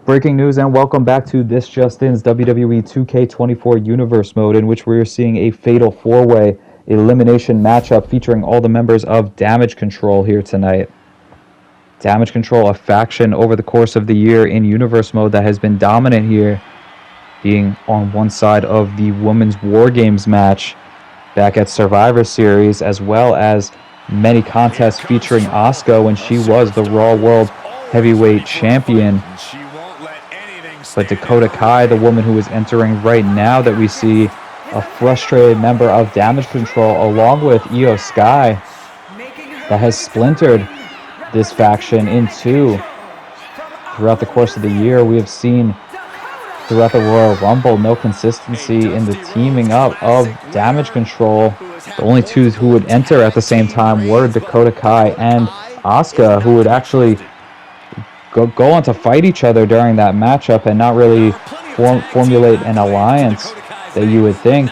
Breaking news and welcome back to This Just In's WWE 2k24 Universe mode, in which we are seeing a fatal four-way elimination matchup featuring all the members of Damage Control here tonight. Damage Control, a faction over the course of the year in Universe mode that has been dominant here, being on one side of the Women's War Games match back at Survivor Series, as well as many contests featuring Asuka when she was the Raw World Heavyweight Champion. But Dakota Kai, the woman who is entering right now, that we see a frustrated member of Damage Control, along with Io Sky, that has splintered this faction in two. Throughout the course of the year, we have seen throughout the Royal Rumble no consistency in the teaming up of Damage Control. The only two who would enter at the same time were Dakota Kai and Asuka, who would actually go on to fight each other during that matchup and not really formulate an alliance that you would think.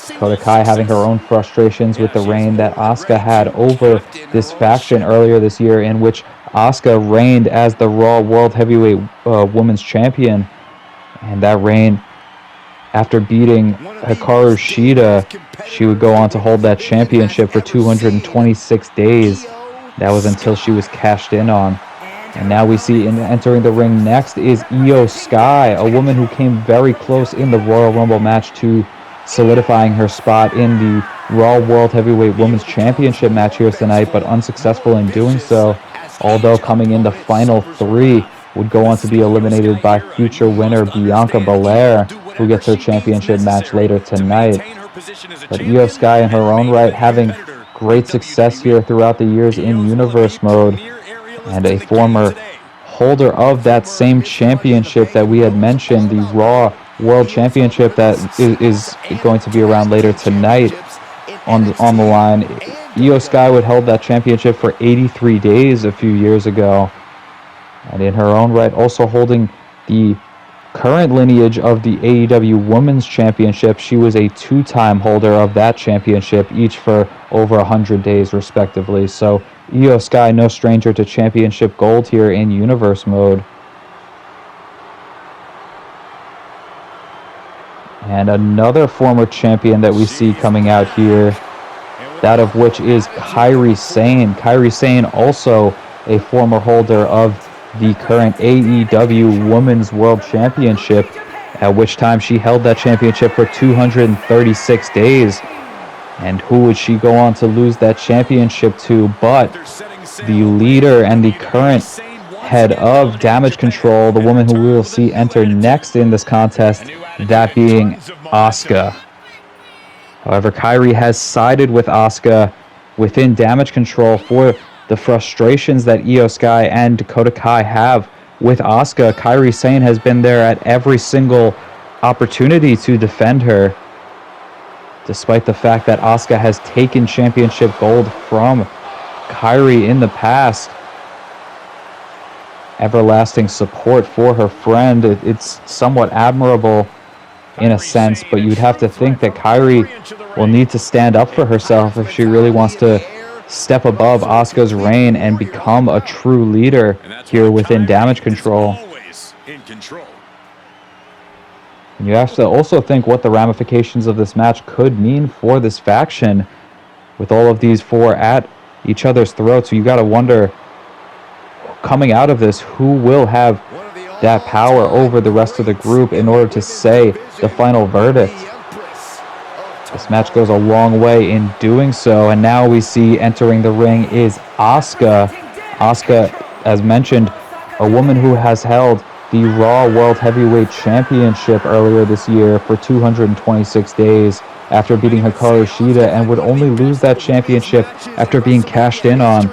Dakota Kai having her own frustrations with the reign that Asuka had over this faction earlier this year, in which Asuka reigned as the Raw World Heavyweight Women's Champion. And that reign, after beating Hikaru Shida, she would go on to hold that championship for 226 days. That was until she was cashed in on. And now we see entering the ring next is Io Sky, a woman who came very close in the Royal Rumble match to solidifying her spot in the Raw World Heavyweight Women's Championship match here tonight, but unsuccessful in doing so. Although coming in the final three, would go on to be eliminated by future winner Bianca Belair, who gets her championship match later tonight. But Io Sky in her own right having great success here throughout the years in Universe mode, and a former holder of that same championship that we had mentioned, the Raw World Championship that is going to be around later tonight on the line. Io Sky would held that championship for 83 days a few years ago, and in her own right also holding the current lineage of the AEW Women's Championship. She was a two-time holder of that championship, each for over 100 days respectively. So Io Sky, no stranger to championship gold here in Universe mode. And another former champion that we see coming out here, that of which is Kairi Sane. Kairi Sane, also a former holder of the current AEW Women's World Championship, at which time she held that championship for 236 days. And who would she go on to lose that championship to but the leader and the current head of Damage Control, the woman who we will see enter next in this contest, that being Asuka. However, Kairi has sided with Asuka within Damage Control for the frustrations that Io Sky and Dakota Kai have with Asuka. Kairi Sane has been there at every single opportunity to defend her, despite the fact that Asuka has taken championship gold from Kairi in the past. Everlasting support for her friend. It's somewhat admirable in a sense, but you'd have to think that Kairi will need to stand up for herself if she really wants to step above Asuka's reign and become a true leader here within Damage Control. And you have to also think what the ramifications of this match could mean for this faction, with all of these four at each other's throats. So you got to wonder, coming out of this, who will have that power over the rest of the group in order to say the final verdict. This match goes a long way in doing so, and now we see entering the ring is Asuka. Asuka, as mentioned, a woman who has held the Raw World Heavyweight Championship earlier this year for 226 days after beating Hikaru Shida, and would only lose that championship after being cashed in on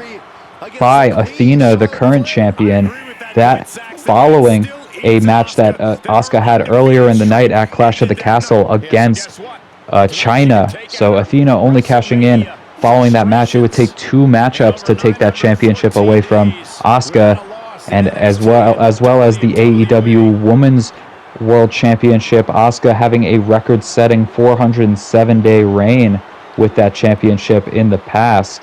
by Athena, the current champion, that following a match that Asuka had earlier in the night at Clash of the Castle against China. So Athena only cashing in following that match. It would take two matchups to take that championship away from Asuka, and as well as the AEW Women's World Championship, Asuka having a record-setting 407-day reign with that championship in the past.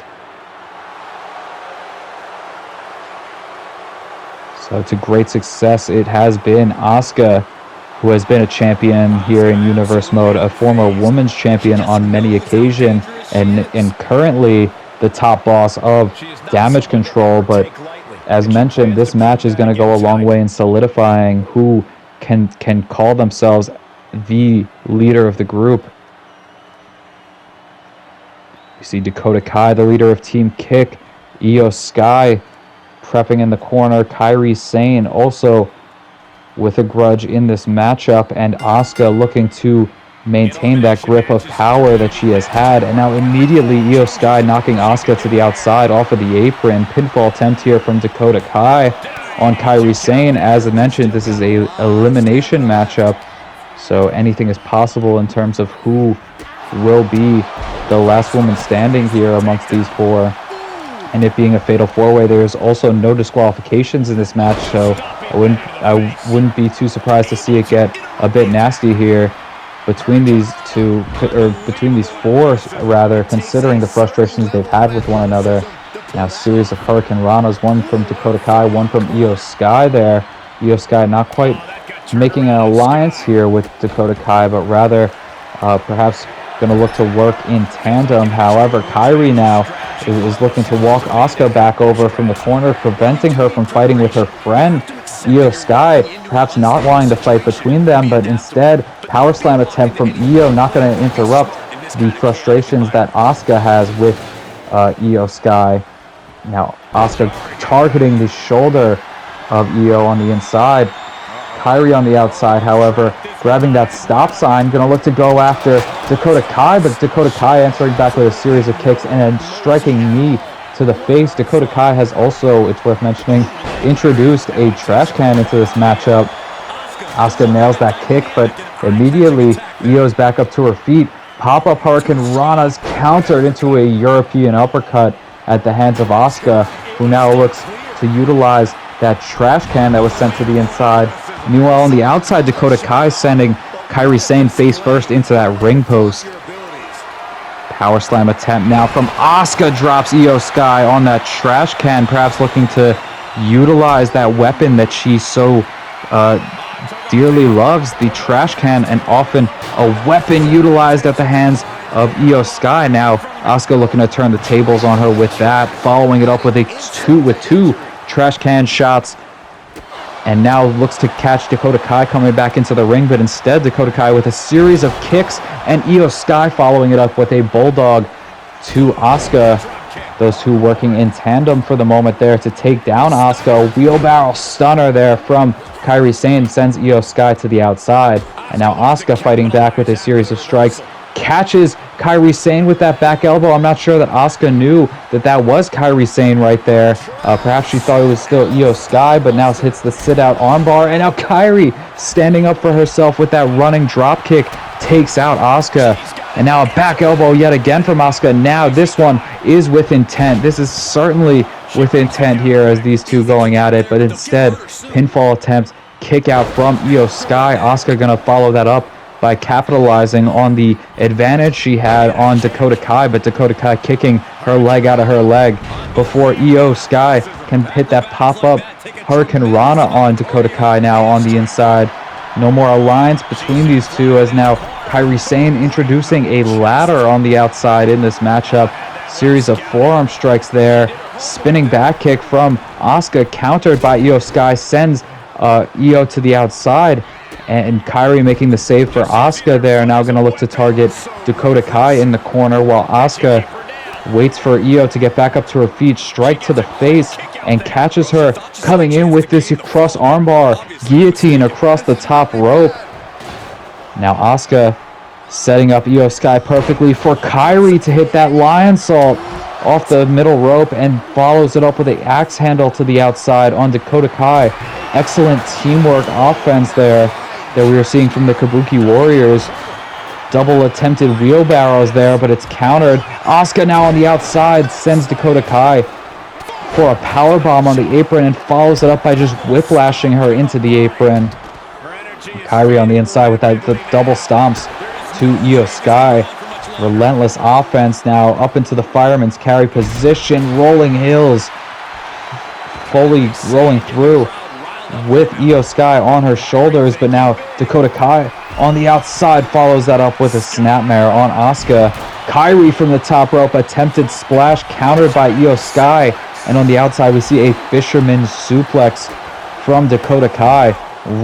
So to great success it has been. Asuka, who has been a champion here in Universe Mode, a former women's champion on many occasions, and currently the top boss of Damage Control. But as mentioned, this match is going to go a long way in solidifying who can call themselves the leader of the group. You see Dakota Kai, the leader of Team Kick, Io Sky prepping in the corner, Kairi Sane also with a grudge in this matchup, and Asuka looking to maintain that grip of power that she has had. And now immediately Io Sky knocking Asuka to the outside off of the apron. Pinfall attempt here from Dakota Kai on Kairi Sane. As I mentioned, this is a elimination matchup, so anything is possible in terms of who will be the last woman standing here amongst these four. And it being a fatal four-way, there's also no disqualifications in this match, so I wouldn't be too surprised to see it get a bit nasty here between these two, or between these four rather, considering the frustrations they've had with one another. Now a series of Hurricane Ranas, one from Dakota Kai, one from Io Sky there. Io Sky not quite making an alliance here with Dakota Kai, but rather perhaps going to look to work in tandem. However, Kairi now is looking to walk Asuka back over from the corner, preventing her from fighting with her friend Io Sky, perhaps not wanting to fight between them, but instead power slam attempt from Io, not going to interrupt the frustrations that Asuka has with Io Sky. Now Asuka targeting the shoulder of Io on the inside. Kairi on the outside, however, grabbing that stop sign, going to look to go after Dakota Kai, but Dakota Kai answering back with a series of kicks and a striking knee to the face. Dakota Kai has also, it's worth mentioning, introduced a trash can into this matchup. Asuka nails that kick, but immediately Io's back up to her feet. Pop-up Hurricane Rana's countered into a European uppercut at the hands of Asuka, who now looks to utilize that trash can that was sent to the inside. Meanwhile, on the outside, Dakota Kai sending Kairi Sane face first into that ring post. Power slam attempt now from Asuka, drops Io Sky on that trash can, perhaps looking to utilize that weapon that she so dearly loves, the trash can, and often a weapon utilized at the hands of Io Sky. Now Asuka looking to turn the tables on her with that, following it up with two trash can shots, and now looks to catch Dakota Kai coming back into the ring, but instead Dakota Kai with a series of kicks, and Io Sky following it up with a bulldog to Asuka. Those two working in tandem for the moment there to take down Asuka. Wheelbarrow stunner there from Kairi Sane sends Io Sky to the outside, and now Asuka fighting back with a series of strikes. Catches Kairi Sane with that back elbow. I'm not sure that Asuka knew that that was Kairi Sane right there. Perhaps she thought it was still Io Sky, but now hits the sit-out armbar. And now Kairi standing up for herself with that running drop kick takes out Asuka. And now a back elbow yet again from Asuka. Now this one is with intent. This is certainly with intent here as these two going at it, but instead pinfall attempt, kick out from Io Sky. Asuka gonna follow that up by capitalizing on the advantage she had on Dakota Kai, but Dakota Kai kicking her leg out of her leg before Io Sky can hit that pop-up Hurricane Rana on Dakota Kai now on the inside. No more alliance between these two, as now Kairi Sane introducing a ladder on the outside in this matchup. Series of forearm strikes there. Spinning back kick from Asuka, countered by Io Sky, sends Io to the outside. And Kairi making the save for Asuka there. Now going to look to target Dakota Kai in the corner, while Asuka waits for Io to get back up to her feet. Strike to the face and catches her coming in with this cross armbar guillotine across the top rope. Now Asuka setting up Io Sky perfectly for Kairi to hit that lion salt off the middle rope, and follows it up with an axe handle to the outside on Dakota Kai. Excellent teamwork offense there that we are seeing from the Kabuki Warriors. Double attempted wheelbarrows there, but it's countered. Asuka now on the outside sends Dakota Kai for a powerbomb on the apron and follows it up by just whiplashing her into the apron. Kairi on the inside with that, the double stomps to Io Sky. Relentless offense now up into the fireman's carry position. Rolling hills. Fully rolling through. with Io Sky on her shoulders, but now Dakota Kai on the outside follows that up with a snapmare on Asuka. Kairi from the top rope, attempted splash countered by Io Sky, and on the outside we see a fisherman's suplex from Dakota Kai.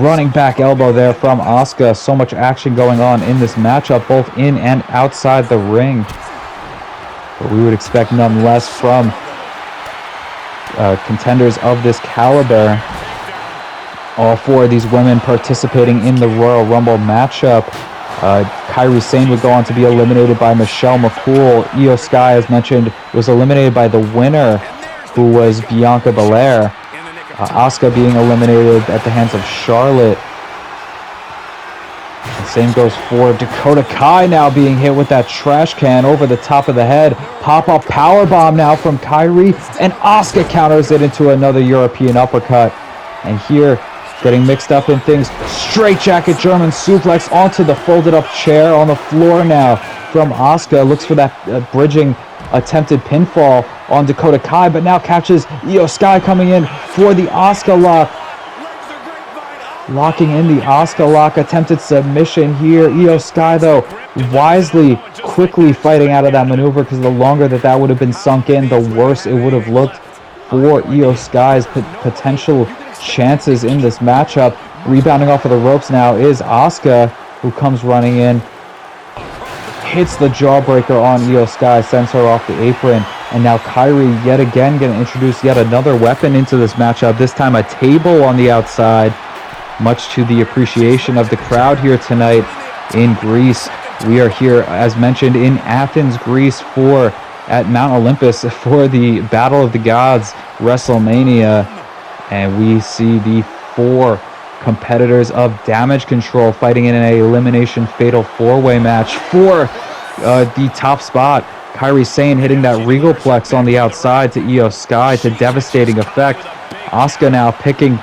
Running back elbow there from Asuka. So much action going on in this matchup, both in and outside the ring. But we would expect none less from contenders of this caliber. All four of these women participating in the Royal Rumble matchup. Kairi Sane would go on to be eliminated by Michelle McCool. Io Sky, as mentioned, was eliminated by the winner, who was Bianca Belair. Asuka being eliminated at the hands of Charlotte. The same goes for Dakota Kai, now being hit with that trash can over the top of the head. Pop-up powerbomb now from Kairi, and Asuka counters it into another European uppercut. And here, getting mixed up in things, straight jacket German suplex onto the folded up chair on the floor now from Asuka. Looks for that bridging attempted pinfall on Dakota Kai, but now catches Io Sky coming in for the Asuka lock. Locking in the Asuka lock, attempted submission here. Io Sky, though, wisely, quickly fighting out of that maneuver, because the longer that would have been sunk in, the worse it would have looked for Io Sky's potential chances in this matchup. Rebounding off of the ropes now is Asuka, who comes running in, hits the jawbreaker on Io Sky, sends her off the apron, and now Kairi yet again going to introduce yet another weapon into this matchup, this time a table on the outside, much to the appreciation of the crowd here tonight in Greece. We are here, as mentioned, in Athens, Greece, at Mount Olympus for the Battle of the Gods Wrestlemania, and we see the four competitors of Damage Control fighting in an elimination fatal four-way match for the top spot. Kairi Sane hitting that regalplex on the outside to Io Sky to devastating effect. Asuka now picking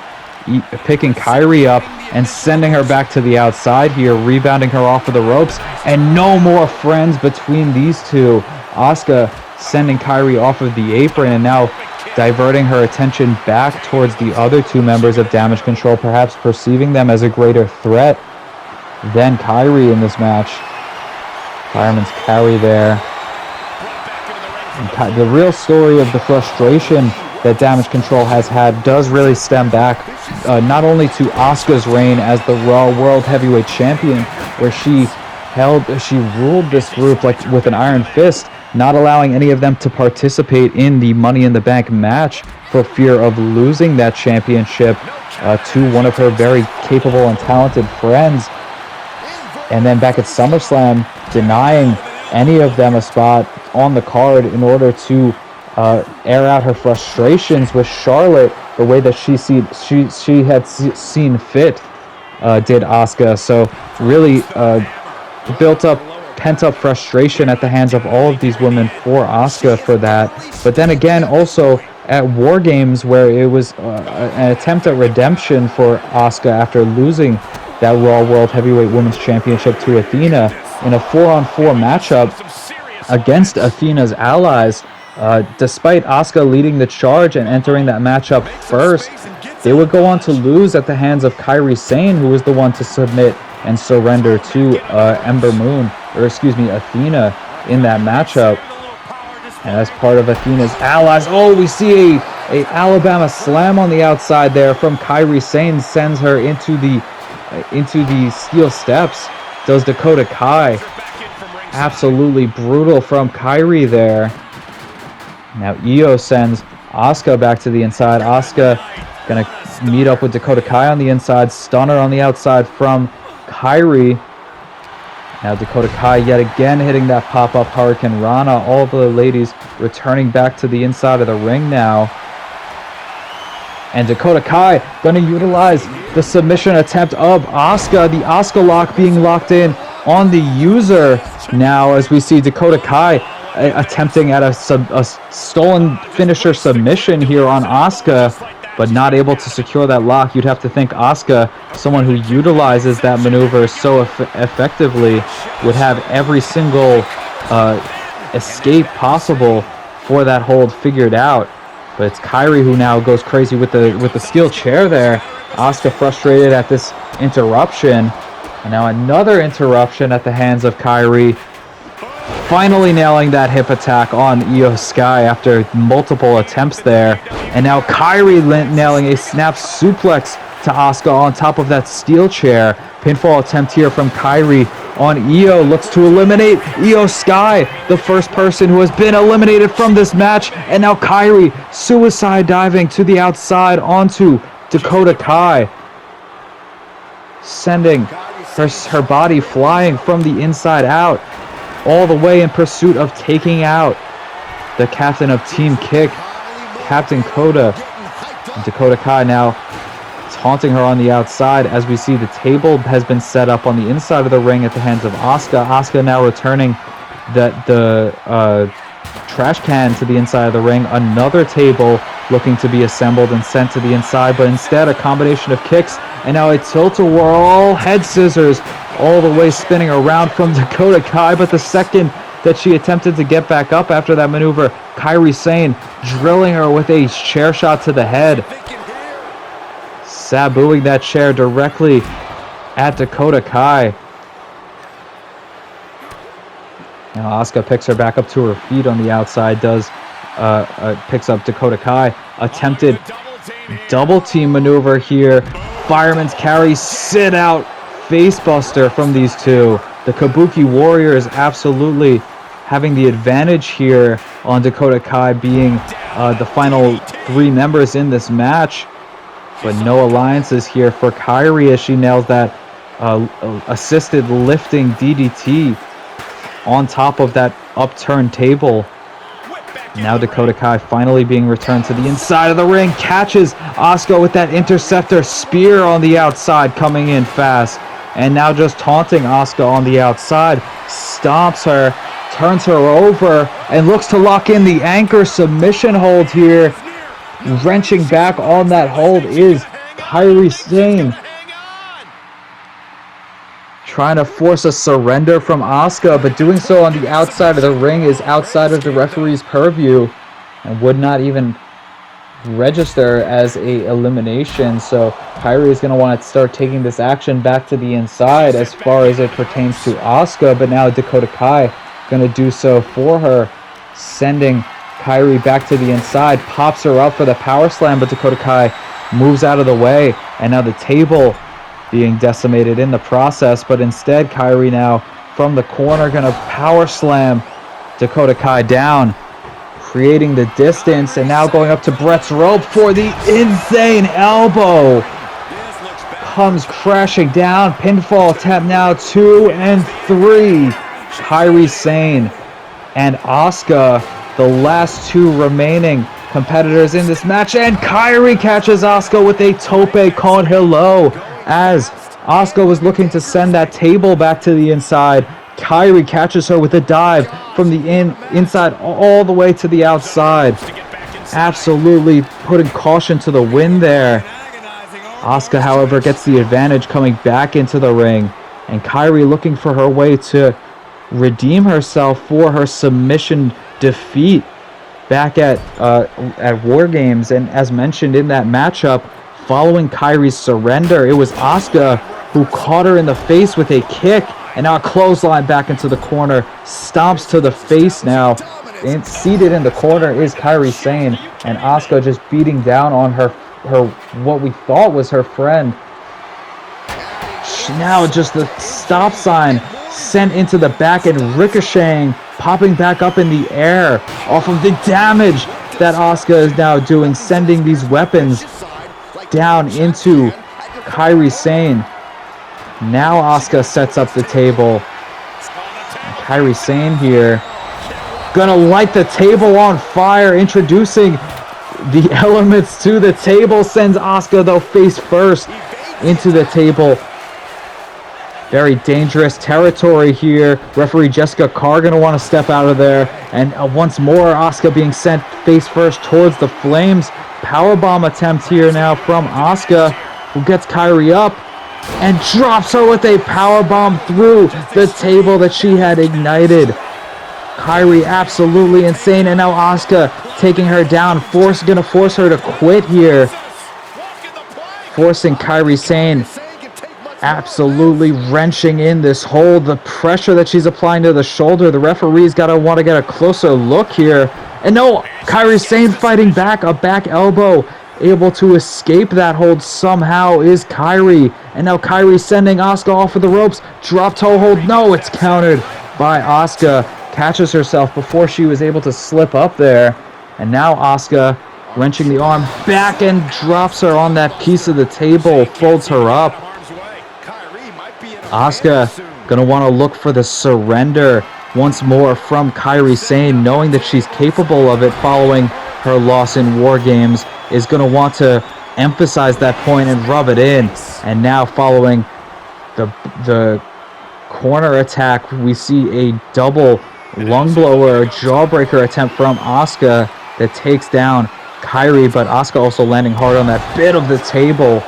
Kairi up and sending her back to the outside here, rebounding her off of the ropes, and no more friends between these two. Asuka sending Kairi off of the apron and now diverting her attention back towards the other two members of Damage Control, perhaps perceiving them as a greater threat than Kairi in this match. Fireman's carry there. And the real story of the frustration that Damage Control has had does really stem back not only to Asuka's reign as the Raw World Heavyweight Champion, where she ruled this group like with an iron fist, not allowing any of them to participate in the Money in the Bank match for fear of losing that championship to one of her very capable and talented friends. And then back at SummerSlam, denying any of them a spot on the card in order to air out her frustrations with Charlotte the way that she had seen fit, did Asuka. So really built up pent-up frustration at the hands of all of these women for Asuka for that. But then again, also at War Games, where it was an attempt at redemption for Asuka after losing that Raw World Heavyweight Women's Championship to Athena in a 4-on-4 matchup against Athena's allies. Despite Asuka leading the charge and entering that matchup first, they would go on to lose at the hands of Kairi Sane, who was the one to submit and surrender to Athena in that matchup. And as part of Athena's allies, we see a Alabama slam on the outside there from Kairi Sane, sends her into the steel steps. Does Dakota Kai. Absolutely brutal from Kairi there. Now Io sends Asuka back to the inside. Asuka gonna meet up with Dakota Kai on the inside, stunner on the outside from Kairi. Now Dakota Kai yet again hitting that pop-up Hurricane Rana. All of the ladies returning back to the inside of the ring now. And Dakota Kai going to utilize the submission attempt of Asuka. The Asuka lock being locked in on the user now, as we see Dakota Kai attempting at a stolen finisher submission here on Asuka, but not able to secure that lock. You'd have to think Asuka, someone who utilizes that maneuver so effectively, would have every single escape possible for that hold figured out. But it's Kairi who now goes crazy with the steel chair there. Asuka frustrated at this interruption. And now another interruption at the hands of Kairi. Finally nailing that hip attack on Io Sky after multiple attempts there. And now Kairi nailing a snap suplex to Asuka on top of that steel chair. Pinfall attempt here from Kairi on Io. Looks to eliminate Io Sky, the first person who has been eliminated from this match. And now Kairi suicide diving to the outside onto Dakota Kai, sending her body flying from the inside out, all the way in pursuit of taking out the captain of Team Kick, Captain Kota. And Dakota Kai now taunting her on the outside as we see the table has been set up on the inside of the ring at the hands of Asuka. Asuka now returning the trash can to the inside of the ring. Another table looking to be assembled and sent to the inside, but instead a combination of kicks and now a tilt-a-whirl head scissors all the way spinning around from Dakota Kai. But the second that she attempted to get back up after that maneuver, Kairi Sane drilling her with a chair shot to the head, Sabuing that chair directly at Dakota Kai. Now Asuka picks her back up to her feet on the outside, picks up Dakota Kai. Attempted double team maneuver here. Fireman's carry, sit out facebuster from these two. The Kabuki Warriors absolutely having the advantage here on Dakota Kai being the final three members in this match. But no alliances here for Kairi as she nails that assisted lifting DDT on top of that upturned table. Now Dakota Kai finally being returned to the inside of the ring. Catches Asuka with that interceptor spear on the outside, coming in fast. And now just taunting Asuka on the outside. Stomps her, turns her over, and looks to lock in the anchor submission hold here. Wrenching back on that hold is Kairi Sane, trying to force a surrender from Asuka, but doing so on the outside of the ring is outside of the referee's purview and would not even register as a elimination. So Kairi is going to want to start taking this action back to the inside as far as it pertains to Asuka, but now Dakota Kai going to do so for her, sending Kairi back to the inside, pops her up for the power slam, but Dakota Kai moves out of the way, and now the table being decimated in the process. But instead Kairi now from the corner going to power slam Dakota Kai down, creating the distance, and now going up to Brett's rope for the insane elbow. Comes crashing down. Pinfall attempt now 2 and 3. Kairi Sane and Asuka, the last two remaining competitors in this match, and Kairi catches Asuka with a tope con hilo as Asuka was looking to send that table back to the inside. Kairi catches her with a dive from the inside all the way to the outside, absolutely putting caution to the wind there. Asuka, however, gets the advantage coming back into the ring, and Kairi looking for her way to redeem herself for her submission defeat back at War Games. And as mentioned in that matchup, following Kairi's surrender, it was Asuka who caught her in the face with a kick, and now a clothesline back into the corner, stomps to the face now. And seated in the corner is Kairi Sane, and Asuka just beating down on her what we thought was her friend. Now just the stop sign sent into the back and ricocheting, popping back up in the air off of the damage that Asuka is now doing, sending these weapons down into Kairi Sane. Now Asuka sets up the table. Kairi Sane here, gonna light the table on fire, introducing the elements to the table, sends Asuka though face first into the table. Very dangerous territory here. Referee Jessica Carr going to want to step out of there. And once more, Asuka being sent face first towards the flames. Powerbomb attempt here now from Asuka, who gets Kairi up and drops her with a powerbomb through the table that she had ignited. Kairi absolutely insane. And now Asuka taking her down, going to force her to quit here forcing Kairi Sane, absolutely wrenching in this hold. The pressure that she's applying to the shoulder, the referee's got to want to get a closer look here. And no, Kairi Sane fighting back, a back elbow. Able to escape that hold somehow is Kairi. And now Kairi sending Asuka off of the ropes. Drop toe hold. No, it's countered by Asuka. Catches herself before she was able to slip up there. And now Asuka wrenching the arm back and drops her on that piece of the table. Folds her up. Asuka gonna want to look for the surrender once more from Kairi Sane, knowing that she's capable of it following her loss in War Games. Is going to want to emphasize that point and rub it in. And now following the corner attack, we see a double lung blower, jawbreaker attempt from Asuka that takes down Kairi, but Asuka also landing hard on that bit of the table.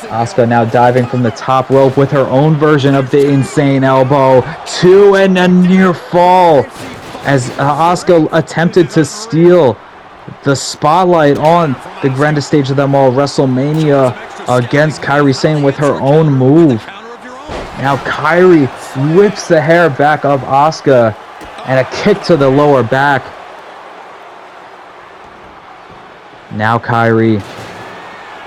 Asuka now diving from the top rope with her own version of the insane elbow. 2 and a near fall as Asuka attempted to steal the spotlight on the grandest stage of them all, WrestleMania, against Kairi Sane with her own move. Now Kairi whips the hair back of Asuka and a kick to the lower back. Now Kairi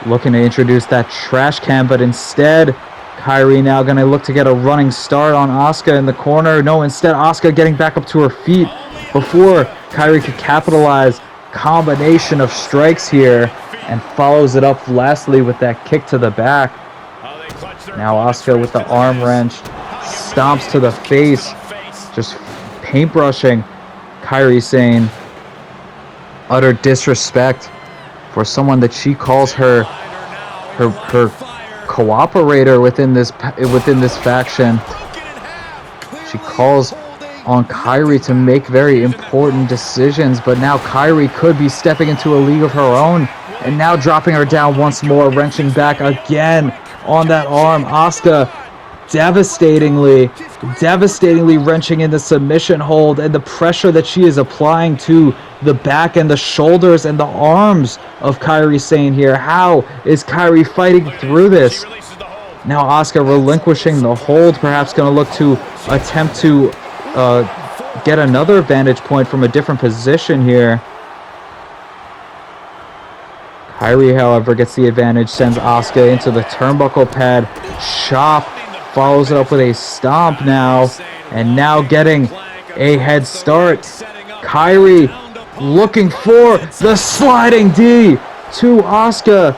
looking to introduce that trash can, but instead Kairi now going to look to get a running start on Asuka in the corner. No, instead Asuka getting back up to her feet before Kairi could capitalize. Combination of strikes here and follows it up lastly with that kick to the back. Now Asuka with the arm wrench stomps to the face, just paintbrushing Kairi Sane. Utter disrespect for someone that she calls her cooperator within this faction. She calls on Kairi to make very important decisions, but now Kairi could be stepping into a league of her own, and now dropping her down once more, wrenching back again on that arm. Asuka devastatingly wrenching in the submission hold, and the pressure that she is applying to the back and the shoulders and the arms of Kairi Sane here. How is Kairi fighting through this? Now Asuka relinquishing the hold, perhaps going to look to attempt to get another vantage point from a different position here. Kairi, however, gets the advantage, sends Asuka into the turnbuckle pad. Chop, follows it up with a stomp now, and now getting a head start. Kairi looking for the sliding D to Asuka.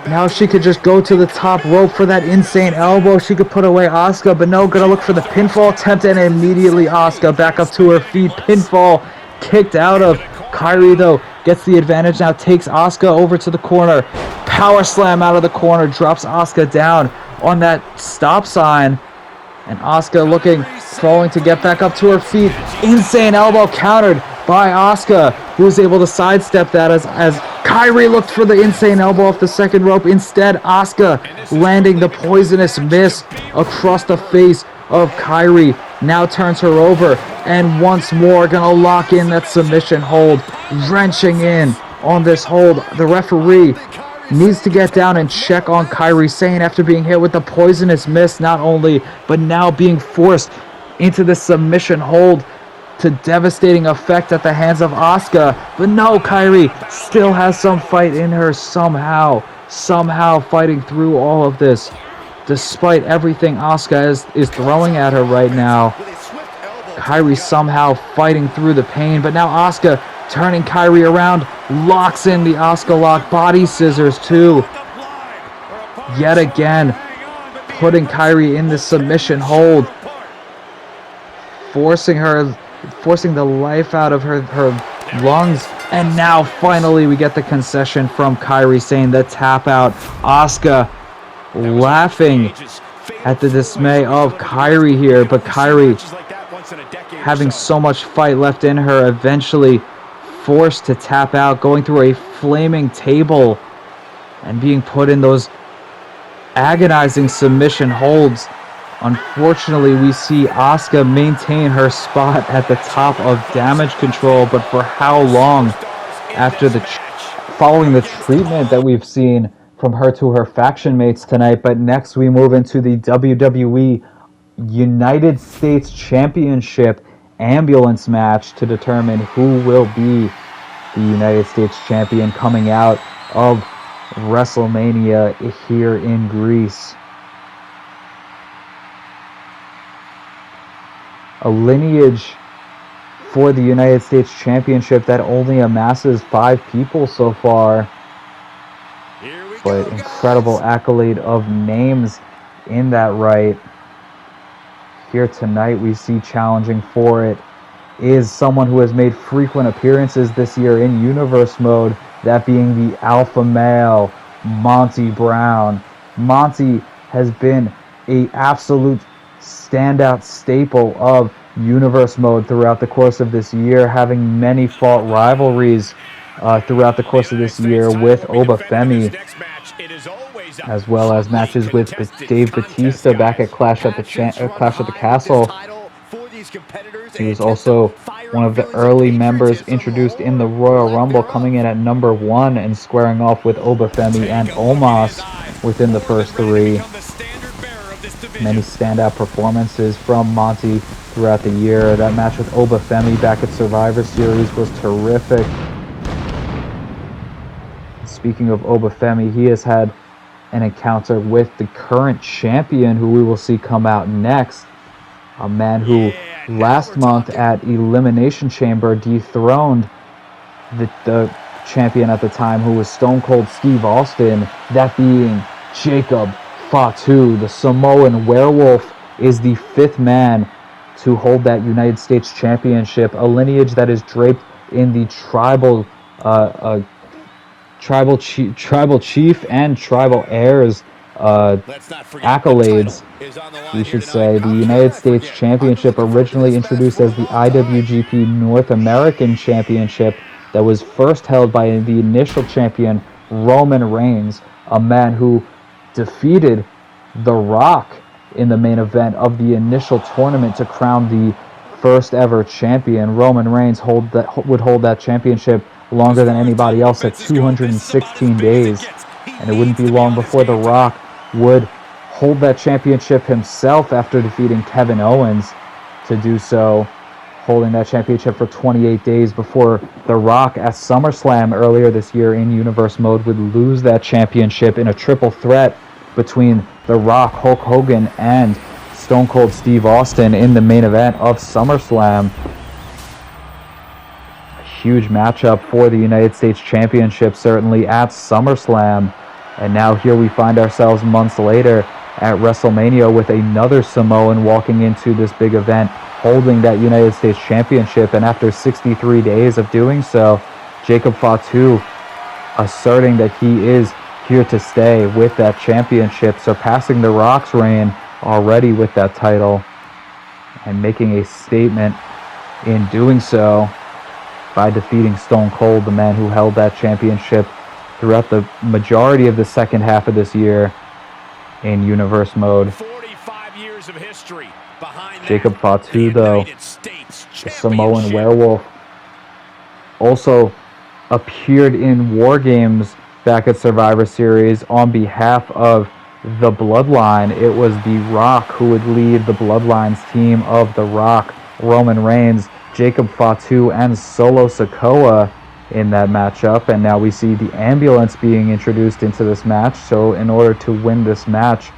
Now she could just go to the top rope for that insane elbow. She could put away Asuka, but no, gonna look for the pinfall attempt, and immediately Asuka back up to her feet. Pinfall kicked out of. Kairi, though, gets the advantage now, takes Asuka over to the corner. Power slam out of the corner, drops Asuka down on that stop sign. And Asuka looking, falling to get back up to her feet. Insane elbow countered by Asuka, who was able to sidestep that as Kairi looked for the insane elbow off the second rope. Instead, Asuka landing the poisonous miss across the face of Kairi. Now turns her over, and once more gonna lock in that submission hold, wrenching in on this hold. The referee needs to get down and check on Kairi Sane after being hit with the poisonous mist, not only, but now being forced into the submission hold to devastating effect at the hands of Asuka. But no, Kairi still has some fight in her somehow fighting through all of this, despite everything Asuka is throwing at her right now. Kairi somehow fighting through the pain, but now Asuka turning Kairi around, locks in the Asuka lock, body scissors too. Yet again, putting Kairi in the submission hold, forcing the life out of her lungs. And now finally we get the concession from Kairi Sane, the tap out. Asuka laughing at the dismay of Kairi here, but Kairi, having so much fight left in her, eventually forced to tap out, going through a flaming table and being put in those agonizing submission holds. Unfortunately, we see Asuka maintain her spot at the top of Damage Control, but for how long? After following the treatment that we've seen from her to her faction mates tonight. But next we move into the WWE United States Championship ambulance match to determine who will be the United States champion coming out of WrestleMania here in Greece. A lineage for the United States Championship that only amasses 5 people so far. But incredible accolade of names in that right. Here tonight we see challenging for it is someone who has made frequent appearances this year in Universe mode, that being the alpha male, Monty Brown. Monty has been an absolute standout staple of Universe mode throughout the course of this year, having many fought rivalries throughout the course of this year with Obafemi, as well as matches with Dave Batista back at Clash at the Castle. He was also one of the early members introduced in the Royal Rumble, coming in at number 1 and squaring off with Obafemi and Omos within the first 3. Many standout performances from Monty throughout the year. That match with Obafemi back at Survivor Series was terrific. Speaking of Obafemi, he has had an encounter with the current champion, who we will see come out next. A man who last month at Elimination Chamber dethroned the champion at the time, who was Stone Cold Steve Austin, that being Jacob Fatu. The Samoan Werewolf is the 5th man to hold that United States Championship, a lineage that is draped in the tribal chief and tribal heirs accolades, we should say. The United States Championship, originally introduced as the IWGP North American Championship, that was first held by the initial champion Roman Reigns, a man who defeated The Rock in the main event of the initial tournament to crown the first ever champion. Roman Reigns would hold that championship longer than anybody else at 216 days, and it wouldn't be long before The Rock would hold that championship himself after defeating Kevin Owens to do so, holding that championship for 28 days before The Rock at SummerSlam earlier this year in Universe mode would lose that championship in a triple threat between The Rock, Hulk Hogan, and Stone Cold Steve Austin in the main event of SummerSlam. Huge matchup for the United States Championship, certainly at SummerSlam. And now here we find ourselves months later at WrestleMania with another Samoan walking into this big event, holding that United States Championship. And after 63 days of doing so, Jacob Fatu asserting that he is here to stay with that championship, surpassing The Rock's reign already with that title, and making a statement in doing so by defeating Stone Cold, the man who held that championship throughout the majority of the second half of this year in Universe mode. 45 years of history behind Jacob Fatu, though, the Samoan Werewolf, also appeared in War Games back at Survivor Series on behalf of the Bloodline. It was The Rock who would lead the Bloodline's team of The Rock, Roman Reigns, Jacob Fatu, and Solo Sikoa in that matchup. And now we see the ambulance being introduced into this match. So in order to win this match,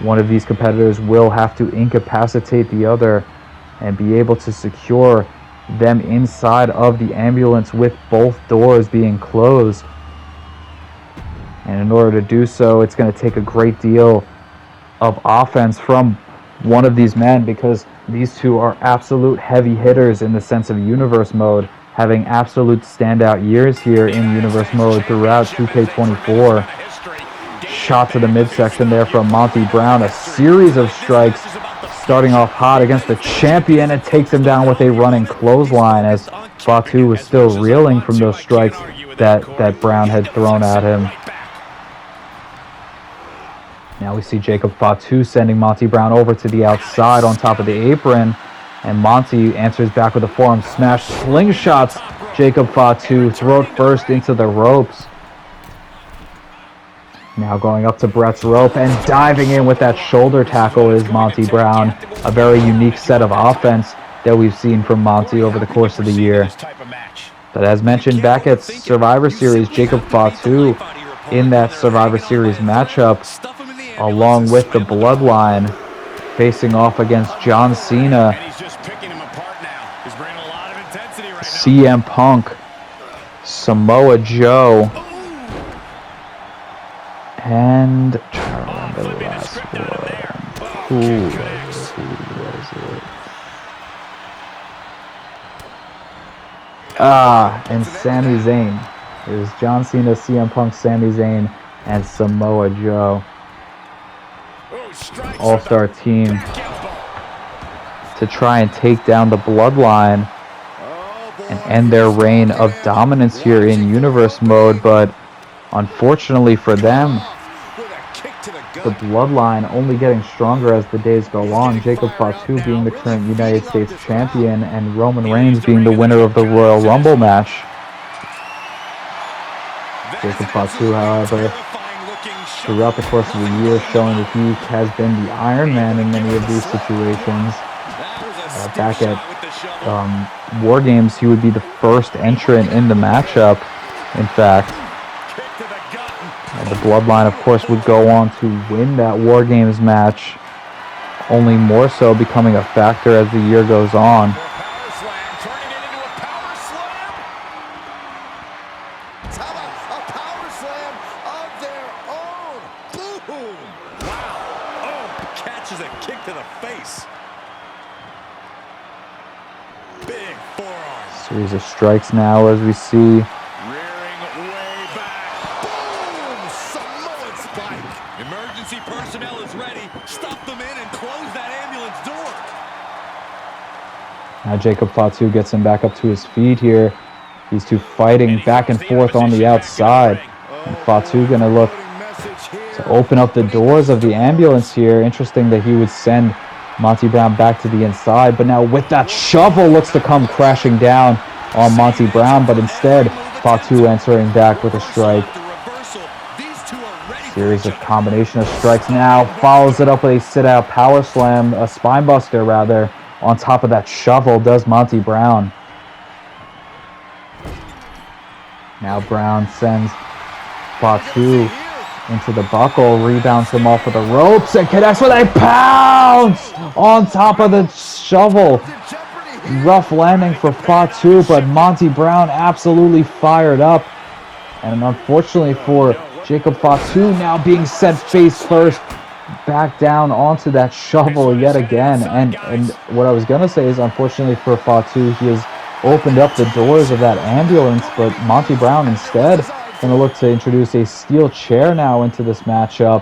one of these competitors will have to incapacitate the other and be able to secure them inside of the ambulance with both doors being closed. And in order to do so, it's going to take a great deal of offense from one of these men, because these two are absolute heavy hitters in the sense of Universe mode, having absolute standout years here in Universe mode throughout 2k24. Shot to the midsection there from Monty Brown. A series of strikes starting off hot against the champion, and takes him down with a running clothesline as Fatu was still reeling from those strikes that Brown had thrown at him. Now we see Jacob Fatu sending Monty Brown over to the outside on top of the apron, and Monty answers back with a forearm smash, slingshots Jacob Fatu throat first into the ropes. Now going up to Brett's rope and diving in with that shoulder tackle is Monty Brown. A very unique set of offense that we've seen from Monty over the course of the year. But as mentioned back at Survivor Series, Jacob Fatu in that Survivor Series matchup, along with the Bloodline, facing off against John Cena, CM Punk, Samoa Joe, and trying to remember the last one. Who was it? And Sami Zayn. It was John Cena, CM Punk, Sami Zayn, and Samoa Joe. All-star team to try and take down the Bloodline and end their reign of dominance here in Universe mode, but unfortunately for them, the Bloodline only getting stronger as the days go on. Jacob Fatu being the current United States champion and Roman Reigns being the winner of the Royal Rumble match. Jacob Fatu, however, throughout the course of the year, showing that he has been the Iron Man in many of these situations. Back at War Games, he would be the first entrant in the matchup, in fact. The Bloodline, of course, would go on to win that War Games match, only more so becoming a factor as the year goes on. Series of strikes now as we see. Emergency personnel is ready. Stop them in and close that ambulance door. Now Jacob Fatu gets him back up to his feet here. These two fighting back and forth on the outside. And Fatu gonna look to open up the doors of the ambulance here. Interesting that he would send Monty Brown back to the inside, but now with that shovel looks to come crashing down on Monty Brown, but instead Fatu answering back with a strike. Series of combination of strikes now, follows it up with a sit-out power slam, a spine buster rather, on top of that shovel does Monty Brown. Now Brown sends Fatu into the buckle, rebounds him off of the ropes, and connects with a pounce on top of the shovel. Rough landing for Fatu, but Monty Brown absolutely fired up. And unfortunately for Jacob Fatu, now being sent face first back down onto that shovel yet again. And what I was going to say is, unfortunately for Fatu, he has opened up the doors of that ambulance, but Monty Brown instead going to look to introduce a steel chair now into this matchup.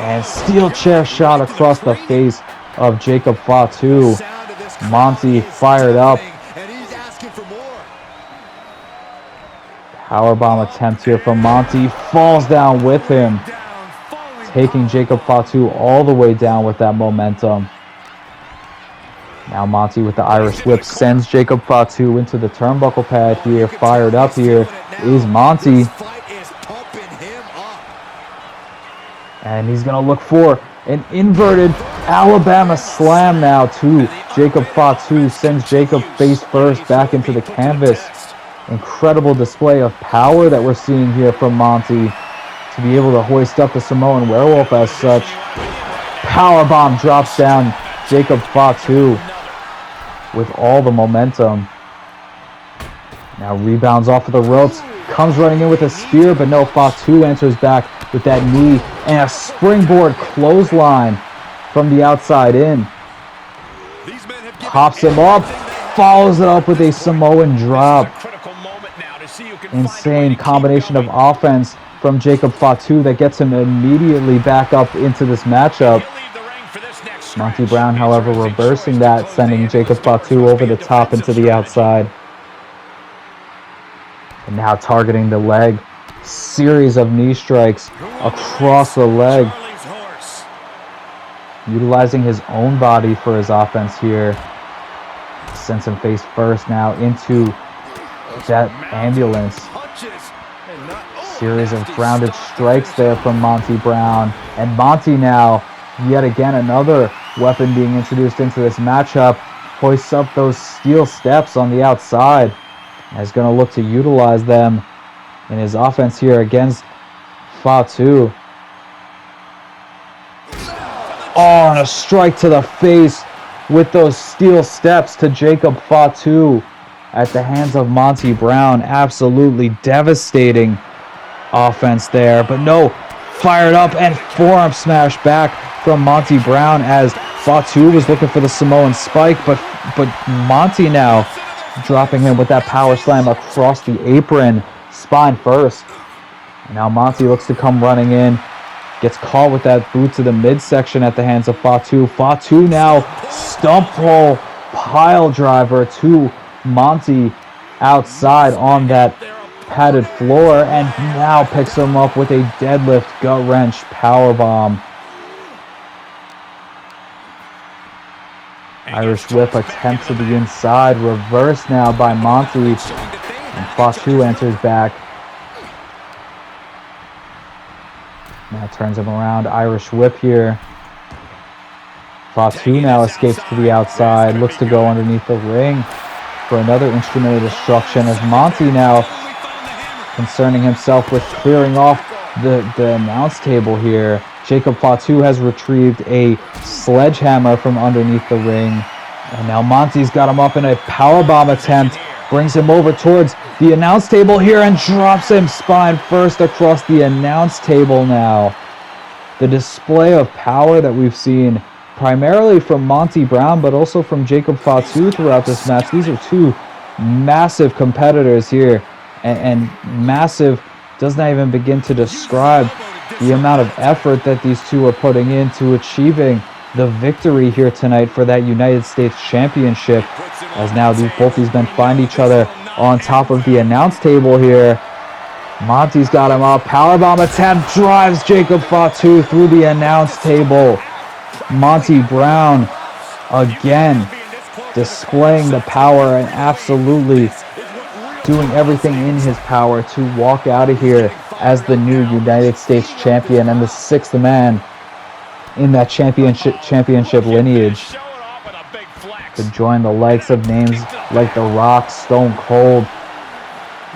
And steel chair shot across the face of Jacob Fatu. Monty fired up. Powerbomb attempt here from Monty. Falls down with him. Taking Jacob Fatu all the way down with that momentum. Now Monty with the Irish whip sends Jacob Fatu into the turnbuckle pad here. Fired up here is Monty. And he's going to look for an inverted Alabama slam now to Jacob Fatu. Sends Jacob face first back into the canvas. Incredible display of power that we're seeing here from Monty to be able to hoist up the Samoan Werewolf as such. Powerbomb drops down Jacob Fatu with all the momentum. Now rebounds off of the ropes. Comes running in with a spear, but no, Fatu answers back with that knee and a springboard clothesline from the outside in. Pops him up, follows it up with a Samoan drop. Insane combination of offense from Jacob Fatu that gets him immediately back up into this matchup. Monty Brown, however, reversing that, sending Jacob Fatu over the top into the outside. And now targeting the leg. Series of knee strikes across the leg. Utilizing his own body for his offense here. Sends him face first now into that ambulance. Series of grounded strikes there from Monty Brown. And Monty now, yet again, another weapon being introduced into this matchup, hoists up those steel steps on the outside. And is going to look to utilize them in his offense here against Fatu. Oh, and a strike to the face with those steel steps to Jacob Fatu at the hands of Monty Brown. Absolutely devastating offense there. But no, fired up and forearm smash back from Monty Brown as Fatu was looking for the Samoan spike. But Monty now dropping him with that power slam across the apron, spine first. And now Monty looks to come running in. Gets caught with that boot to the midsection at the hands of Fatu. Fatu now stump pull pile driver to Monty outside on that padded floor, and now picks him up with a deadlift gut wrench powerbomb. Irish whip attempt to the inside, reversed now by Monty, and Fatu enters back. Now turns him around, Irish whip here. Fatu now escapes to the outside, looks to go underneath the ring for another instrument of destruction as Monty now concerning himself with clearing off the announce table here. Jacob Fatu has retrieved a sledgehammer from underneath the ring. And now Monty's got him up in a powerbomb attempt, brings him over towards the announce table here and drops him spine first across the announce table now. The display of power that we've seen primarily from Monty Brown, but also from Jacob Fatu throughout this match. These are two massive competitors here, and massive does not even begin to describe the amount of effort that these two are putting into achieving the victory here tonight for that United States Championship, as now both these men find each other on top of the announce table here. Monty's got him up, powerbomb attempt, drives Jacob Fatu through the announce table. Monty Brown again displaying the power and absolutely doing everything in his power to walk out of here as the new United States champion and the sixth man in that championship lineage, to join the likes of names like The Rock, Stone Cold,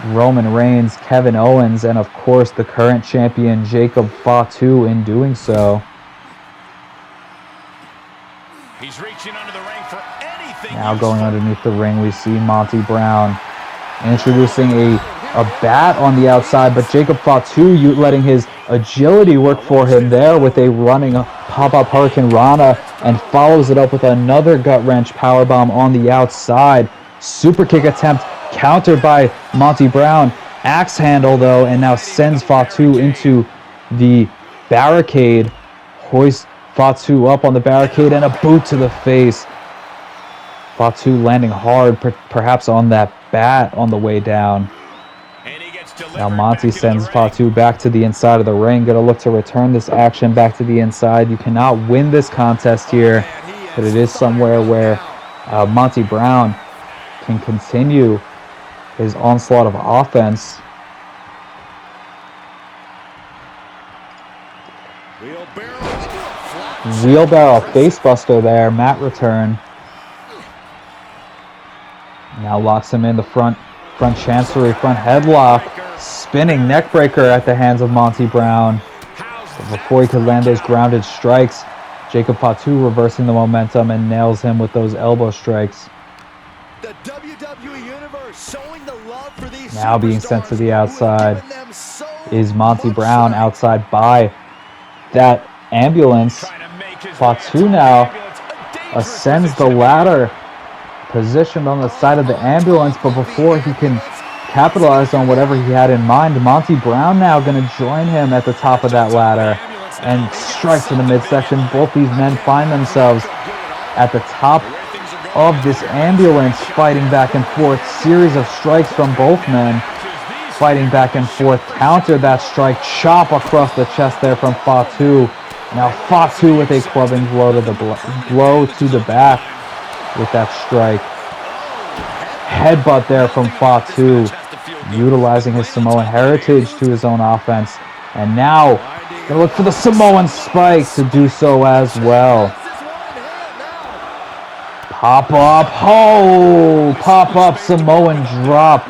Roman Reigns, Kevin Owens, and of course the current champion Jacob Fatu in doing so. He's reaching under the ring for anything. Now going underneath the ring, we see Monty Brown introducing a bat on the outside, but Jacob Fatu letting his agility work for him there with a running pop-up Hurricane Rana, and follows it up with another gut wrench powerbomb on the outside. Super kick attempt countered by Monty Brown. Axe handle though, and now sends Fatu into the barricade. Hoists Fatu up on the barricade and a boot to the face. Fatu landing hard, perhaps on that bat on the way down. Now Monty sends Fatu back to the inside of the ring. Going to look to return this action back to the inside. You cannot win this contest here, but it is somewhere where Monty Brown can continue his onslaught of offense. Wheelbarrow facebuster there. Mat return. Now locks him in the front chancery, front headlock. Spinning neckbreaker at the hands of Monty Brown. But before he could land those grounded strikes, Jacob Fatu reversing the momentum and nails him with those elbow strikes. The WWE Universe showing the love for these now being sent to the outside is Monty Brown, outside by that ambulance. Fatu now ascends the ladder, positioned on the side of the ambulance, but before he can capitalize on whatever he had in mind, Monty Brown now going to join him at the top of that ladder and strikes in the midsection. Both these men find themselves at the top of this ambulance, fighting back and forth. Series of strikes from both men, fighting back and forth. Counter that strike, chop across the chest there from Fatu. Now Fatu with a clubbing blow to the back with that strike. Headbutt there from Fatu. utilizing his Samoan heritage to his own offense. And now, gonna look for the Samoan spike to do so as well. Pop up, pop up Samoan drop.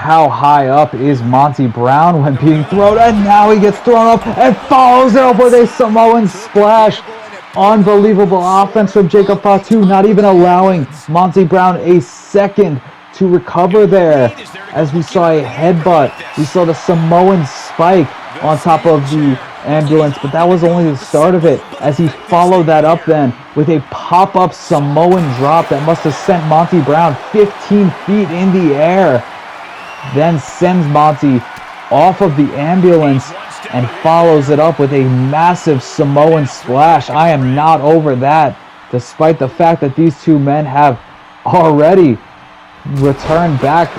How high up is Monty Brown when being thrown? And now he gets thrown up and follows it up with a Samoan splash. Unbelievable offense from Jacob Fatu, not even allowing Monty Brown a second to recover there. As we saw a headbutt, we saw the Samoan spike on top of the ambulance, but that was only the start of it, as he followed that up then with a pop-up Samoan drop that must have sent Monty Brown 15 feet in the air. Then sends Monty off of the ambulance and follows it up with a massive Samoan splash. I am not over that, despite the fact that these two men have already returned back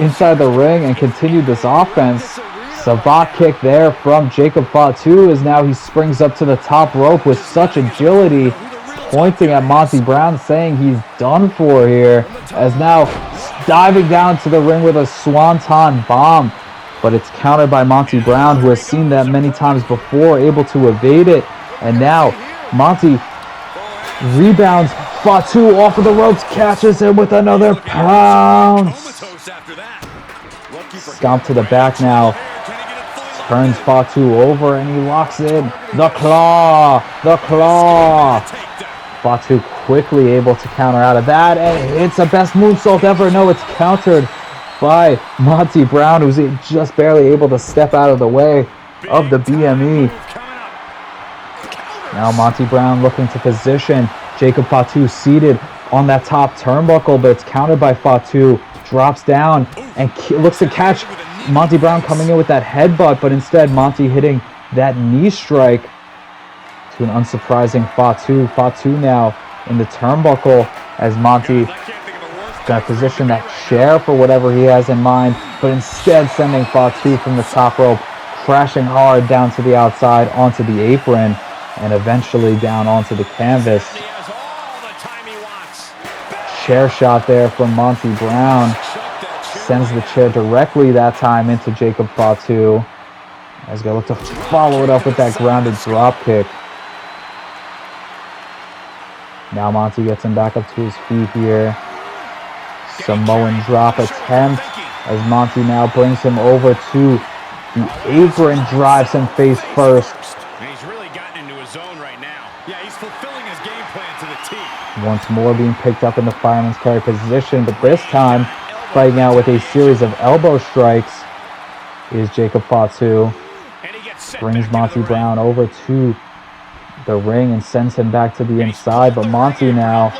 inside the ring and continued this offense. Savate kick there from Jacob Fatu as now he springs up to the top rope with such agility, pointing at Monty Brown, saying he's done for here, as now diving down to the ring with a Swanton bomb. But it's countered by Monty Brown, who has seen that many times before, able to evade it. And now Monty rebounds Fatu off of the ropes, catches him with another pounce. Stomp to the back now. Turns Fatu over and he locks in. The claw! The claw! Fatu quickly able to counter out of that and hits the best moonsault ever. No, it's countered by Monty Brown, who's just barely able to step out of the way of the BME. Now Monty Brown looking to position Jacob Fatu seated on that top turnbuckle, but it's countered by Fatu. Drops down and looks to catch Monty Brown coming in with that headbutt, but instead Monty hitting that knee strike to an unsurprising Fatu. Fatu now in the turnbuckle as Monty going to position that chair for whatever he has in mind, but instead sending Fatu from the top rope, crashing hard down to the outside onto the apron and eventually down onto the canvas. Chair shot there from Monty Brown. Sends the chair directly that time into Jacob Fatu. As he's going to look to follow it up with that grounded drop kick. Now Monty gets him back up to his feet here. Samoan drop attempt as Monty now brings him over to the apron, drives him face first. He's really gotten into his zone right now. Yeah, he's fulfilling his game plan to the T. Once more being picked up in the fireman's carry position, but this time fighting out with a series of elbow strikes is Jacob Fatu. Brings Monty Brown over to the ring and sends him back to the inside, but Monty now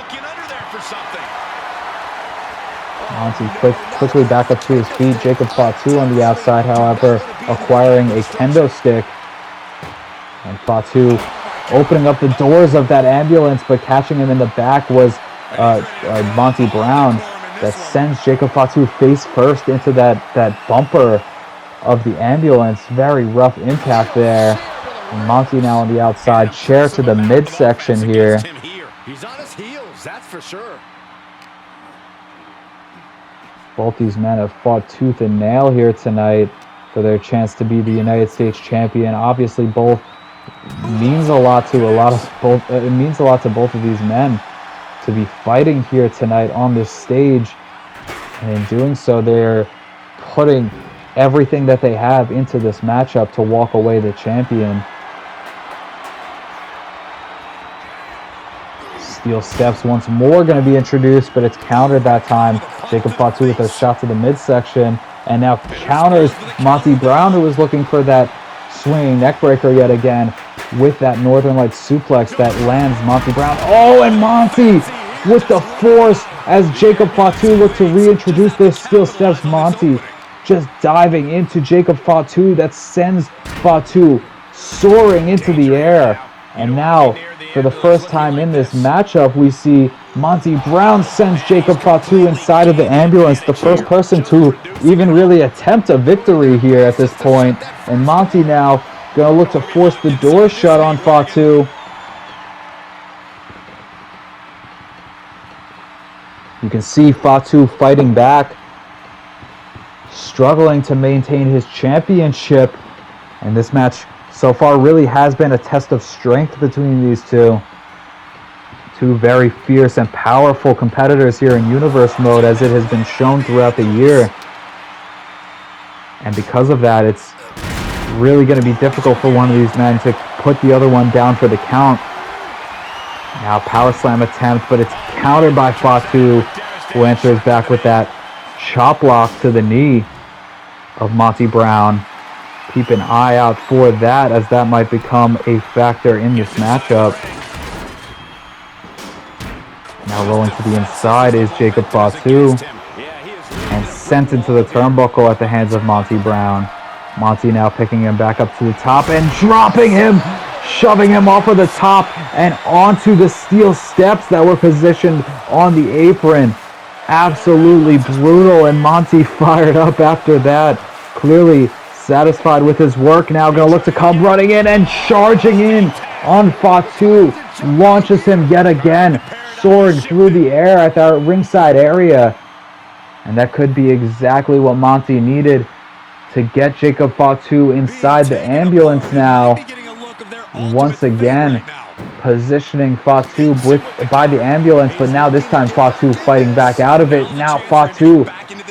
quickly back up to his feet. Jacob Fatu on the outside, however, acquiring a kendo stick. And Fatu opening up the doors of that ambulance, but catching him in the back was Monty Brown. That sends Jacob Fatu face first into that bumper of the ambulance. Very rough impact there. And Monty now on the outside, chair to the midsection here. He's on his heels, that's for sure. Both these men have fought tooth and nail here tonight for their chance to be the United States champion. Obviously, both means a lot to both. It means a lot to both of these men to be fighting here tonight on this stage, and in doing so, they're putting everything that they have into this matchup to walk away the champion. Steel steps once more going to be introduced, but it's countered that time. Jacob Fatu with a shot to the midsection, and now counters Monty Brown, who was looking for that swinging neckbreaker yet again with that Northern Lights suplex that lands Monty Brown. Oh, and Monty with the force as Jacob Fatu looked to reintroduce those steel steps. Monty just diving into Jacob Fatu that sends Fatu soaring into the air. And now, for the first time in this matchup, we see Monty Brown sends Jacob Fatu inside of the ambulance, the first person to even really attempt a victory here at this point. And Monty now going to look to force the door shut on Fatu. You can see Fatu fighting back struggling to maintain his championship. And this match so far really has been a test of strength between these two. Two very fierce and powerful competitors here in Universe mode, as it has been shown throughout the year. And because of that, it's really going to be difficult for one of these men to put the other one down for the count. Now power slam attempt, but it's countered by Fatu, who enters back with that chop block to the knee of Monty Brown. Keep an eye out for that, as that might become a factor in this matchup. Now rolling to the inside is Jacob Fatu, and sent into the turnbuckle at the hands of Monty Brown. Monty now picking him back up to the top and dropping him, shoving him off of the top and onto the steel steps that were positioned on the apron. Absolutely brutal, and Monty fired up after that. Clearly satisfied with his work. Now going to look to come running in and charging in on Fatu. Launches him yet again, soaring through the air at that ringside area. And that could be exactly what Monty needed to get Jacob Fatu inside the ambulance now. Once again, positioning Fatu by the ambulance, but now this time Fatu fighting back out of it. Now Fatu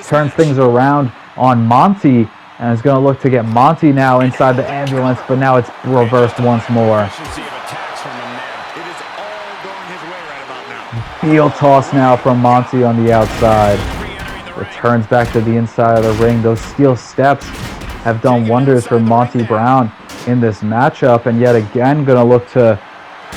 turns things around on Monty, and is going to look to get Monty now inside the ambulance, but now it's reversed once more. Heel toss now from Monty on the outside. Returns back to the inside of the ring. Those steel steps have done wonders for Monty Brown in this matchup, and yet again going to look to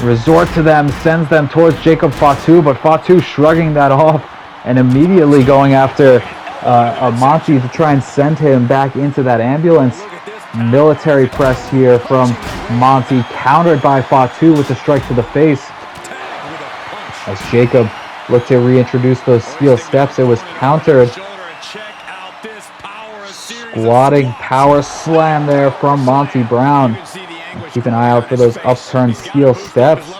resort to them, sends them towards Jacob Fatu, but Fatu shrugging that off and immediately going after Monty to try and send him back into that ambulance. Military press here from Monty, countered by Fatu with a strike to the face. As Jacob looked to reintroduce those steel steps, it was countered. Squatting power slam there from Monty Brown. Keep an eye out for those upturned steel steps.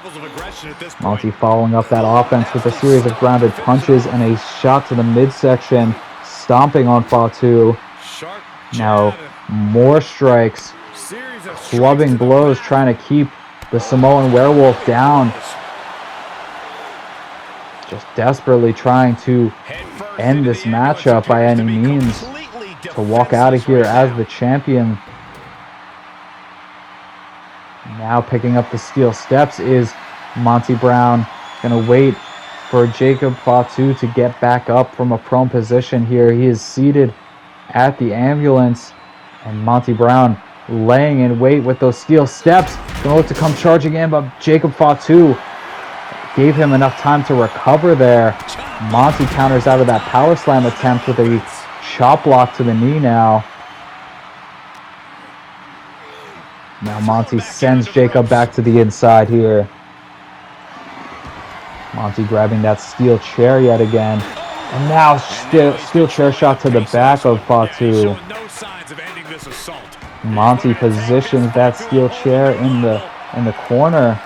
Monty following up that offense with a series of grounded punches and a shot to the midsection, stomping on Fatu. Now more strikes, clubbing blows, trying to keep the Samoan Werewolf down. Just desperately trying to end this matchup by any means, to walk out of here as the champion. Now picking up the steel steps is Monty Brown. Going to wait for Jacob Fatu to get back up from a prone position here. He is seated at the ambulance, and Monty Brown laying in wait with those steel steps. Going to look to come charging in, but Jacob Fatu gave him enough time to recover there. Monty counters out of that power slam attempt with a chop block to the knee now. Now Monty sends Jacob back to the inside here. Monty grabbing that steel chair yet again. And now steel chair shot to the back of Fatu. Monty positions that steel chair in the corner.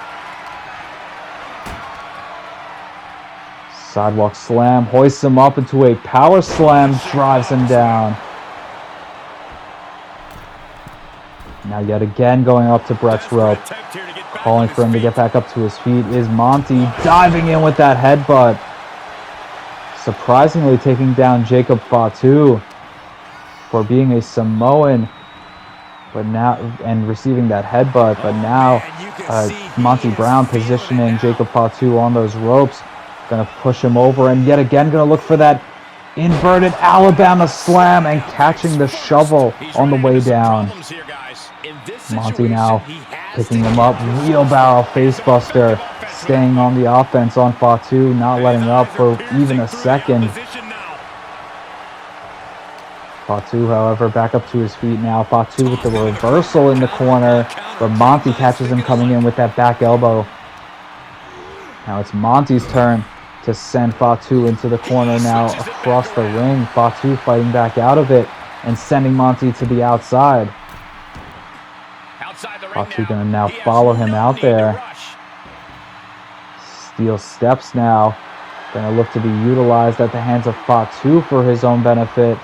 Sidewalk slam, hoists him up into a power slam, drives him down. Now yet again going up to Brett's rope. Calling for him to get back up to his feet is Monty, diving in with that headbutt. Surprisingly taking down Jacob Fatu for being a Samoan, but now, and receiving that headbutt, but now Monty Brown positioning Jacob Fatu on those ropes. Going to push him over, and yet again going to look for that inverted Alabama slam and catching the shovel on the way down. Monty now picking him up, wheelbarrow facebuster, staying on the offense on Fatu, not letting up for even a second. Fatu, however, back up to his feet now. Fatu with the reversal in the corner, but Monty catches him coming in with that back elbow. Now it's Monty's turn to send Fatu into the corner now across the ring. Fatu fighting back out of it and sending Monty to the outside. Fatu going to now follow him out there. Steel steps now. Going to look to be utilized at the hands of Fatu for his own benefit.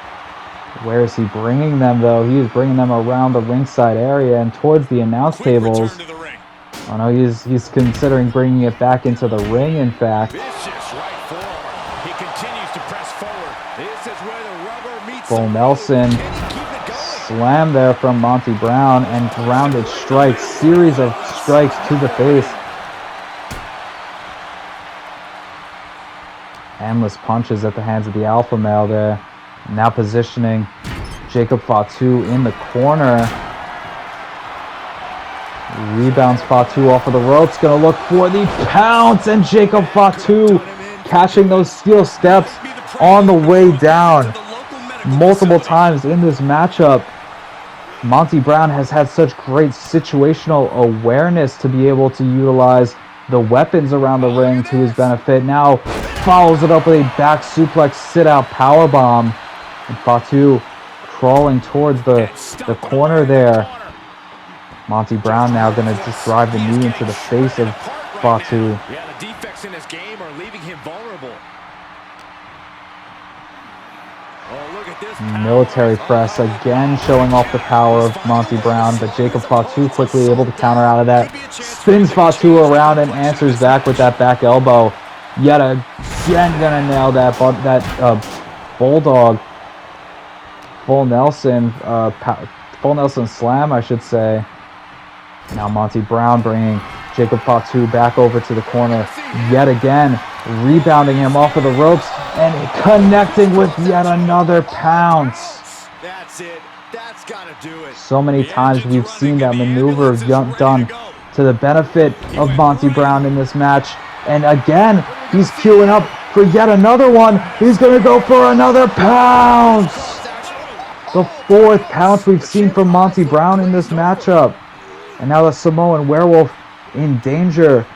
Where is he bringing them, though? He is bringing them around the ringside area and towards the announce tables. Oh no, he's considering bringing it back into the ring, in fact. Full Nelson. Slam there from Monty Brown and grounded strikes. Series of strikes to the face. Endless punches at the hands of the Alpha Male there. Now positioning Jacob Fatu in the corner. Rebounds Fatu off of the ropes. Going to look for the pounce. And Jacob Fatu catching those steel steps on the way down. Multiple times in this matchup. Monty Brown has had such great situational awareness to be able to utilize the weapons around the ring to his benefit. Now follows it up with a back suplex sit-out powerbomb. And Fatu crawling towards the corner there. Monty Brown now going to just drive the knee into the face of Fatu. Yeah, the defects in his game are leaving him vulnerable. Oh, look at this. Military press again showing off the power of Monty Brown, but Jacob Fatu quickly able to counter out of that. Spins Fatu around and answers back with that back elbow. Yet again gonna nail that bulldog. Full Nelson slam, I should say. Now Monty Brown bringing Jacob Fatu back over to the corner yet again, rebounding him off of the ropes and connecting with yet another pounce. That's it. That's gotta do it. So many times we've seen that maneuver done to the benefit of Monty Brown in this match. And again, he's queuing up for yet another one. He's going to go for another pounce. The fourth pounce we've seen from Monty Brown in this matchup. And now the Samoan Werewolf in danger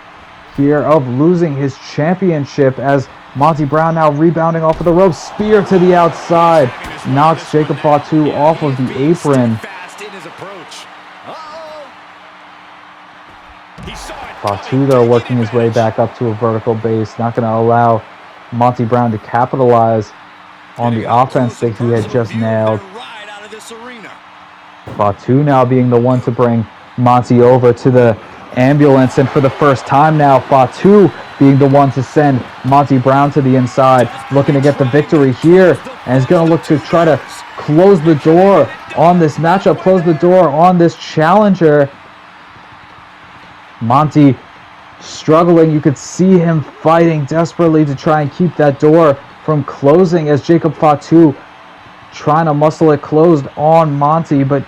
here of losing his championship as Monty Brown now rebounding off of the ropes. Spear to the outside. Knocks Jacob Fatu off of the apron. Fatu, though, working his way back up to a vertical base. Not going to allow Monty Brown to capitalize on the offense that he had just nailed. Fatu now being the one to bring Monty over to the ambulance. And for the first time now, Fatu being the one to send Monty Brown to the inside. Looking to get the victory here. And is going to look to try to close the door on this matchup. Close the door on this challenger. Monty struggling. You could see him fighting desperately to try and keep that door from closing as Jacob Fatu trying to muscle it closed on Monty, but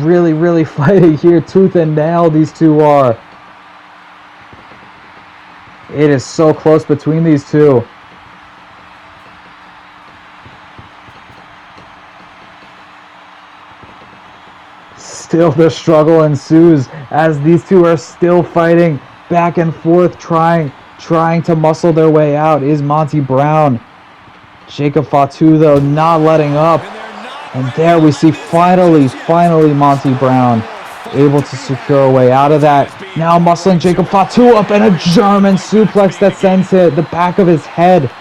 really fighting here tooth and nail. These two are. It is so close between these two. Still the struggle ensues as these two are still fighting back and forth, trying to muscle their way out is Monty Brown. Jacob Fatu, though, not letting up. And there we see finally Monty Brown able to secure a way out of that. Now muscling Jacob Fatu up and a German suplex that sends the back of his head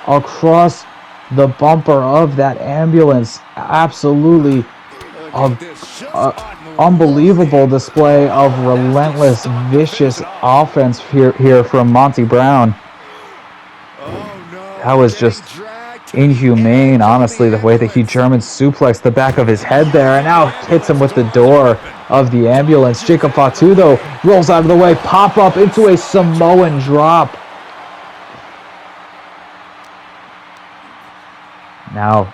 across the bumper of that ambulance. Absolutely unbelievable display of relentless, vicious offense here from Monty Brown. That was just inhumane, honestly, the way that he German suplexed the back of his head there and now hits him with the door of the ambulance. Jacob Fatu, though, rolls out of the way, pop up into a Samoan drop. Now,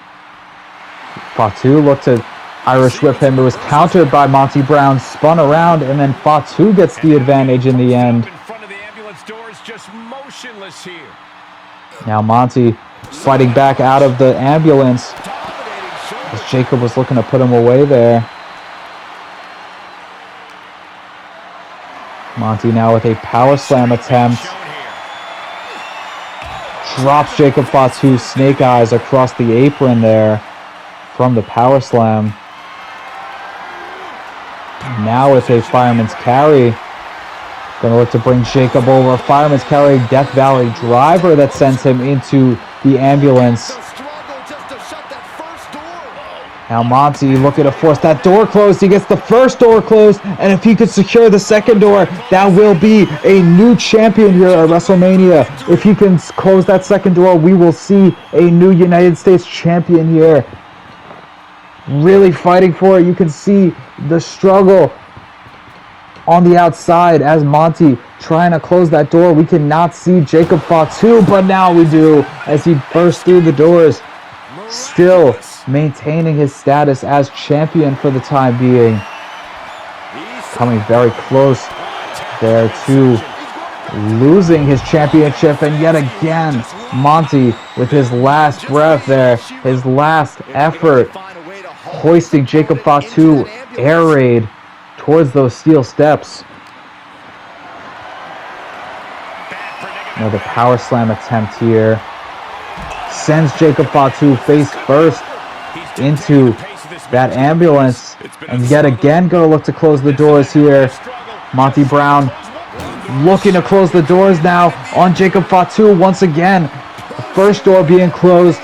Fatu looked to Irish whip him. It was countered by Monty Brown, spun around, and then Fatu gets the advantage in the end. Now Monty fighting back out of the ambulance as Jacob was looking to put him away there. Monty now with a power slam attempt. Drops Jacob Fatu snake eyes across the apron there from the power slam. Now with a fireman's carry. Going to look to bring Jacob over. Fireman's carry, Death Valley driver that sends him into the ambulance. Now Monty looking to force that door closed. He gets the first door closed, and if he could secure the second door, that will be a new champion here at WrestleMania. If he can close that second door, we will see a new United States champion here. Really fighting for it. You can see the struggle on the outside as Monty trying to close that door. We cannot see Jacob Fatu, but now we do as he bursts through the doors. Still maintaining his status as champion for the time being. Coming very close there to losing his championship, and yet again Monty with his last breath there, his last effort, hoisting Jacob Fatu air raid towards those steel steps. Another power slam attempt here. Sends Jacob Fatu face first into that ambulance, and yet again gonna look to close the doors here. Monty Brown looking to close the doors now on Jacob Fatu once again. The first door being closed.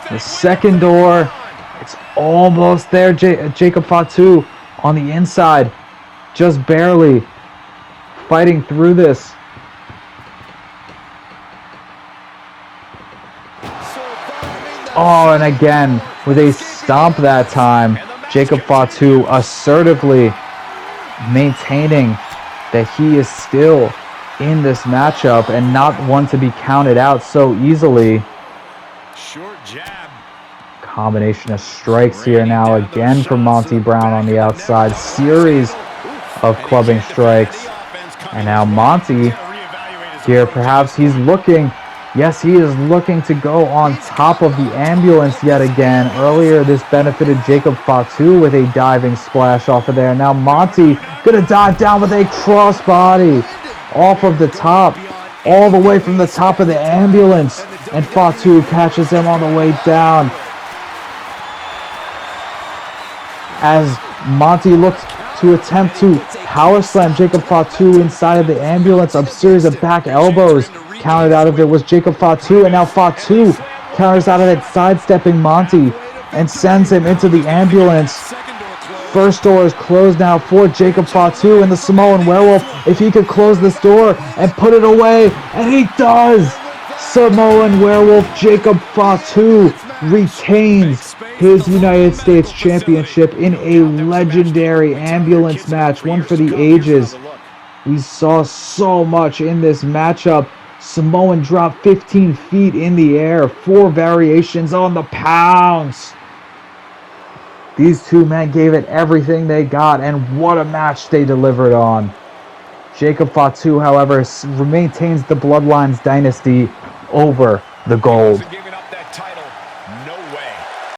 The second door, it's almost there. Jacob Fatu on the inside, just barely fighting through this. Oh, and again, with a stomp that time, Jacob Fatu assertively maintaining that he is still in this matchup and not one to be counted out so easily. Short jab. Combination of strikes here now again from Monty Brown on the outside. Series of clubbing strikes. And now Monty here, perhaps he's looking. Yes, he is looking to go on top of the ambulance yet again. Earlier, this benefited Jacob Fatu with a diving splash off of there. Now Monty gonna dive down with a crossbody off of the top, all the way from the top of the ambulance. And Fatu catches him on the way down. As Monty looks to attempt to power slam Jacob Fatu inside of the ambulance, a series of back elbows. Countered out of it was Jacob Fatu, and now Fatu counters out of it, sidestepping Monty and sends him into the ambulance. First door is closed now for Jacob Fatu, and the Samoan Werewolf, if he could close this door and put it away, and he does! Samoan Werewolf Jacob Fatu retains his United States Championship in a legendary ambulance match, one for the ages. We saw so much in this matchup. Samoan drop 15 feet in the air, 4 variations on the pounds. These two men gave it everything they got, and what a match they delivered on. Jacob Fatu, however, maintains the Bloodlines dynasty over the gold.